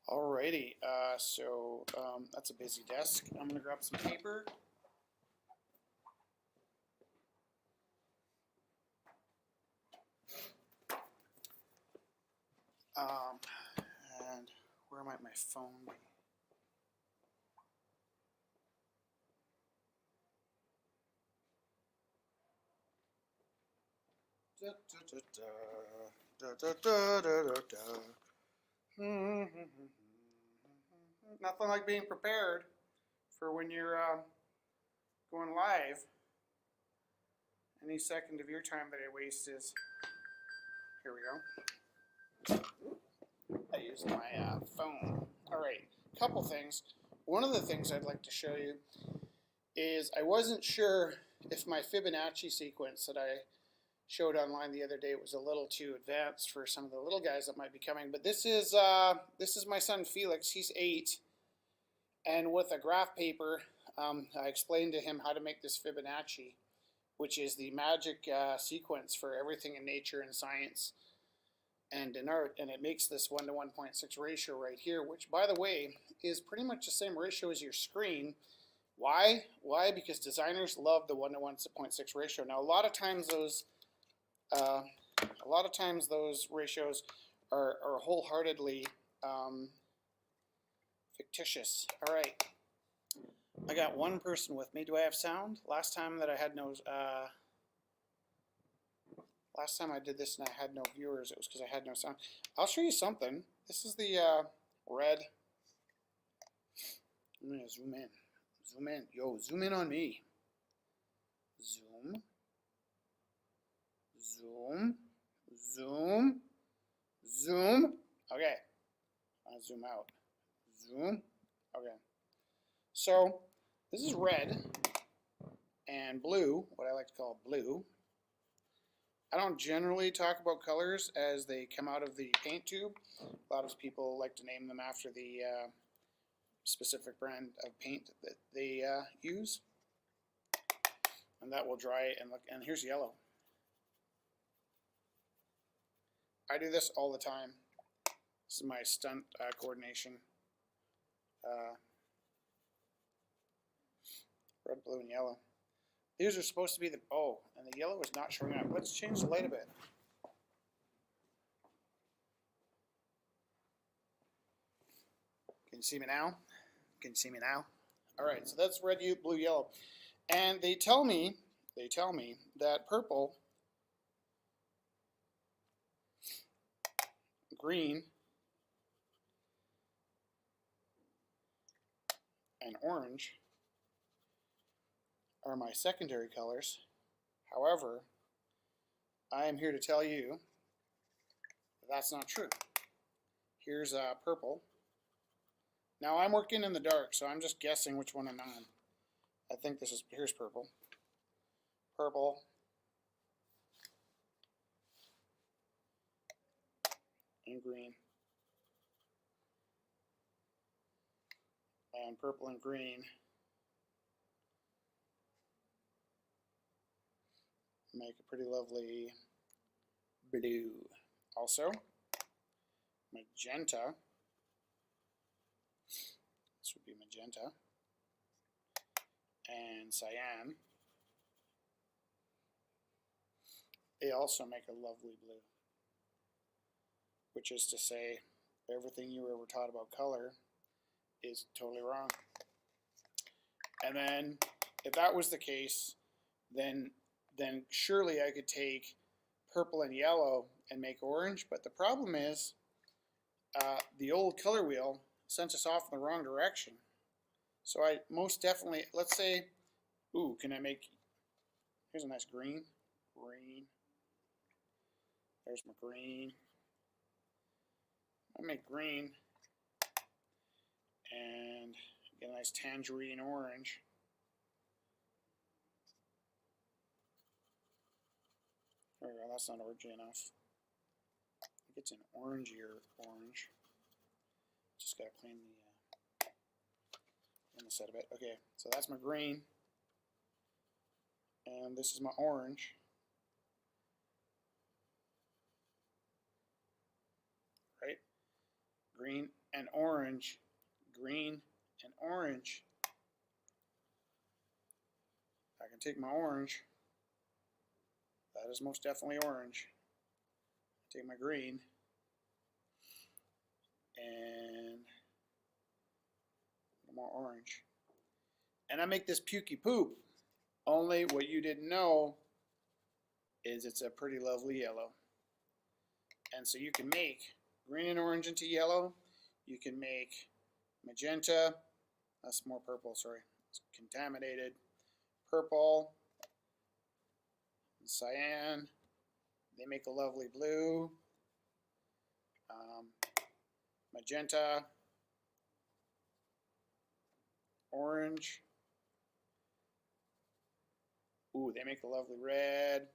Alrighty, that's a busy desk. I'm gonna grab some paper. And where might my phone be? Nothing like being prepared for when you're going live. Any second of your time that I waste is, here we go. I use my phone. All right, couple things. One of the things I'd like to show you is I wasn't sure if my Fibonacci sequence that I showed online the other day was a little too advanced for some of the little guys that might be coming. But this is my son Felix. He's 8, and with a graph paper, I explained to him how to make this Fibonacci, which is the magic sequence for everything in nature and science and in art, and it makes this 1 to 1.6 ratio right here, which, by the way, is pretty much the same ratio as your screen. Why? Why? Because designers love the 1 to 1.6 ratio. Now, a lot of times those ratios are wholeheartedly fictitious. All right, I got one person with me. Do I have sound? Last time that I had no. Last time I did this and I had no viewers, it was because I had no sound. I'll show you something. This is the red. I'm gonna zoom in. Zoom in. Yo, zoom in on me. Zoom. Zoom. Zoom. Zoom. Okay. I'll zoom out. Zoom. Okay. So this is red and blue, what I like to call blue. I don't generally talk about colors as they come out of the paint tube. A lot of people like to name them after the specific brand of paint that they use. And that will dry and look, and here's yellow. I do this all the time. This is my stunt coordination. Red, blue, and yellow. These are supposed to be the, oh, and the yellow is not showing up. Let's change the light a bit. Can you see me now? Can you see me now? All right, so that's red, blue, yellow. And they tell me that purple, green, and orange are my secondary colors. However, I am here to tell you that that's not true. Here's purple. Now I'm working in the dark, so I'm just guessing which one I'm on. I think this is, here's purple. Purple. And green. And purple and green make a pretty lovely blue. Also, magenta. This would be magenta. And cyan. They also make a lovely blue. Which is to say, everything you were ever taught about color is totally wrong. And then, if that was the case, then surely I could take purple and yellow and make orange. But the problem is, the old color wheel sent us off in the wrong direction. So I most definitely, let's say, ooh, can I make, here's a nice green. Green. There's my green. I'll make green and get a nice tangerine orange. There we go, that's not orangey enough. It's an orangier orange. Just gotta clean the set a bit. Okay, so that's my green. And this is my orange. Right? green and orange, green and orange. I can take my orange. That is most definitely orange. Take my green and more orange. And I make this pukey poop. Only what you didn't know is it's a pretty lovely yellow. And so you can make green and orange into yellow. You can make magenta. That's more purple, sorry. It's contaminated. Purple. Cyan. They make a lovely blue. Magenta. Orange. Ooh, they make a lovely red.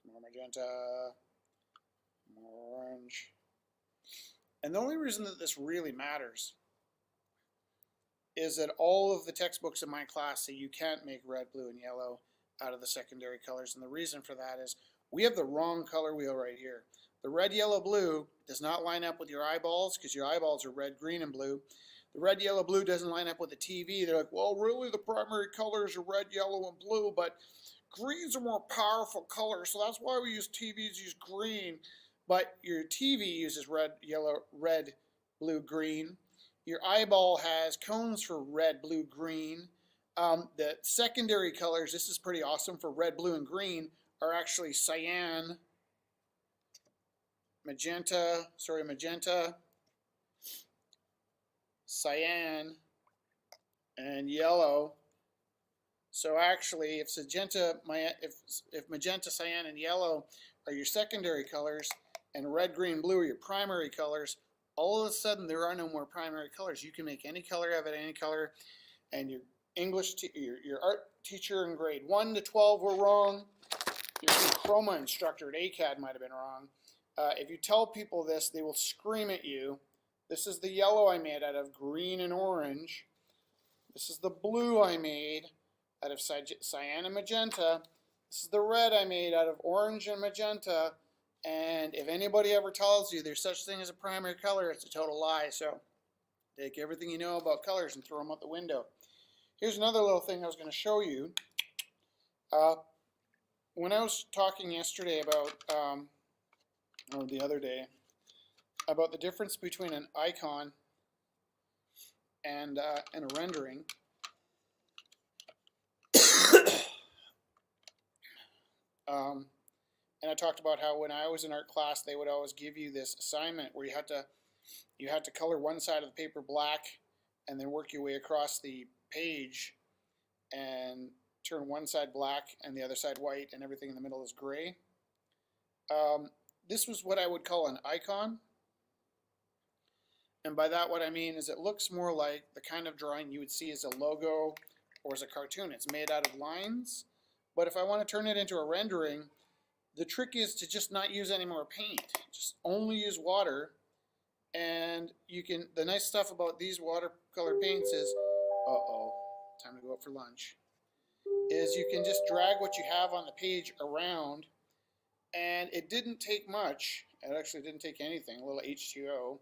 More magenta. More orange. And the only reason that this really matters is that all of the textbooks in my class say you can't make red, blue, and yellow out of the secondary colors. And the reason for that is we have the wrong color wheel right here. The red, yellow, blue does not line up with your eyeballs because your eyeballs are red, green, and blue. The red, yellow, blue doesn't line up with the TV. They're like, well, really the primary colors are red, yellow, and blue, but green's a more powerful color, so that's why we use TVs use green. But your TV uses red, yellow, red, blue, green. Your eyeball has cones for red, blue, green. The secondary colors, this is pretty awesome for red, blue, and green, are actually cyan, magenta, cyan, and yellow. So actually, if magenta, cyan, and yellow are your secondary colors, and red, green, blue are your primary colors, all of a sudden there are no more primary colors. You can make any color of it, any color, and your English, your art teacher in grade 1 to 12 were wrong. Your chroma instructor at ACAD might have been wrong. If you tell people this, they will scream at you. This is the yellow I made out of green and orange. This is the blue I made out of cyan and magenta. This is the red I made out of orange and magenta. And if anybody ever tells you there's such thing as a primary color, it's a total lie. So take everything you know about colors and throw them out the window. Here's another little thing I was going to show you. When I was talking yesterday about, or the other day, about the difference between an icon and a rendering, and I talked about how when I was in art class, they would always give you this assignment where you had to color one side of the paper black and then work your way across the page and turn one side black and the other side white and everything in the middle is gray. This was what I would call an icon. And by that what I mean is it looks more like the kind of drawing you would see as a logo or as a cartoon. It's made out of lines. But if I want to turn it into a rendering, the trick is to just not use any more paint. Just only use water. And you can, the nice stuff about these watercolor paints is, time to go out for lunch, is you can just drag what you have on the page around, and it didn't take much, it actually didn't take anything, a little H2O,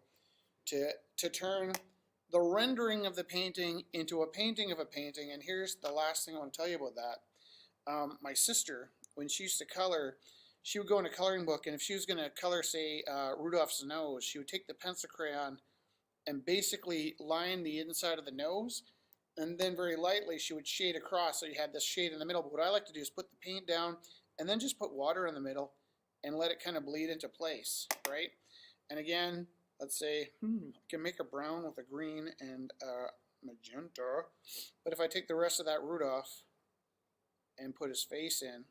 to turn the rendering of the painting into a painting of a painting. And here's the last thing I want to tell you about that. My sister, when she used to color, she would go in a coloring book, and if she was going to color, say, Rudolph's nose, she would take the pencil crayon and basically line the inside of the nose, and then very lightly she would shade across, so you had this shade in the middle. But what I like to do is put the paint down and then just put water in the middle and let it kind of bleed into place, right? And again, let's say, I can make a brown with a green and magenta, but if I take the rest of that Rudolph and put his face in,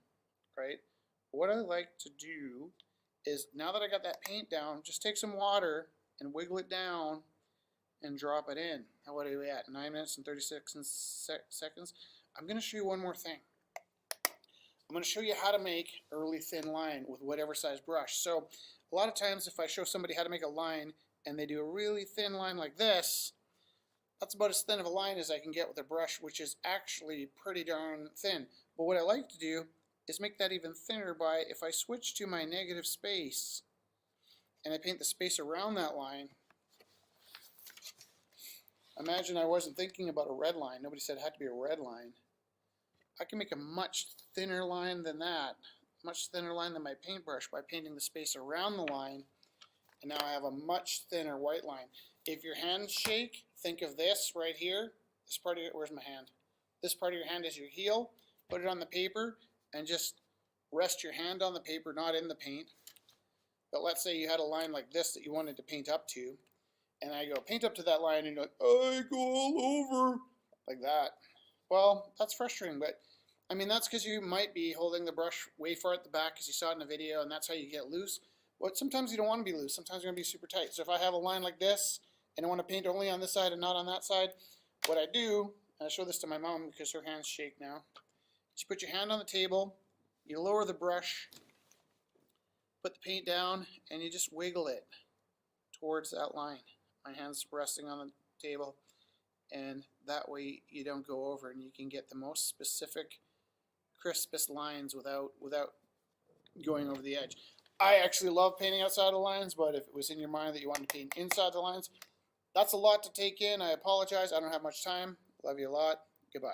right, what I like to do is, now that I got that paint down, just take some water and wiggle it down and drop it in. Now what are we at? 9 minutes and 36 seconds. I'm going to show you one more thing. I'm going to show you how to make a really thin line with whatever size brush. So a lot of times if I show somebody how to make a line and they do a really thin line like this, that's about as thin of a line as I can get with a brush, which is actually pretty darn thin. But what I like to do is make that even thinner by, if I switch to my negative space and I paint the space around that line, imagine I wasn't thinking about a red line. Nobody said it had to be a red line. I can make a much thinner line than that, much thinner line than my paintbrush by painting the space around the line, and now I have a much thinner white line. If your hands shake, think of this right here. This part of your, where's my hand? This part of your hand is your heel. Put it on the paper and just rest your hand on the paper, not in the paint. But let's say you had a line like this that you wanted to paint up to, and I go paint up to that line, and you're like, I go all over, like that. Well, that's frustrating, but I mean, that's because you might be holding the brush way far at the back because you saw it in the video, and that's how you get loose. But sometimes you don't want to be loose. Sometimes you're going to be super tight. So if I have a line like this, and I want to paint only on this side and not on that side, what I do, and I show this to my mom because her hands shake now, is you put your hand on the table, you lower the brush, put the paint down, and you just wiggle it towards that line. My hand's resting on the table, and that way you don't go over, and you can get the most specific, crispest lines without going over the edge. I actually love painting outside the lines, but if it was in your mind that you wanted to paint inside the lines, that's a lot to take in. I apologize. I don't have much time. Love you a lot. Goodbye.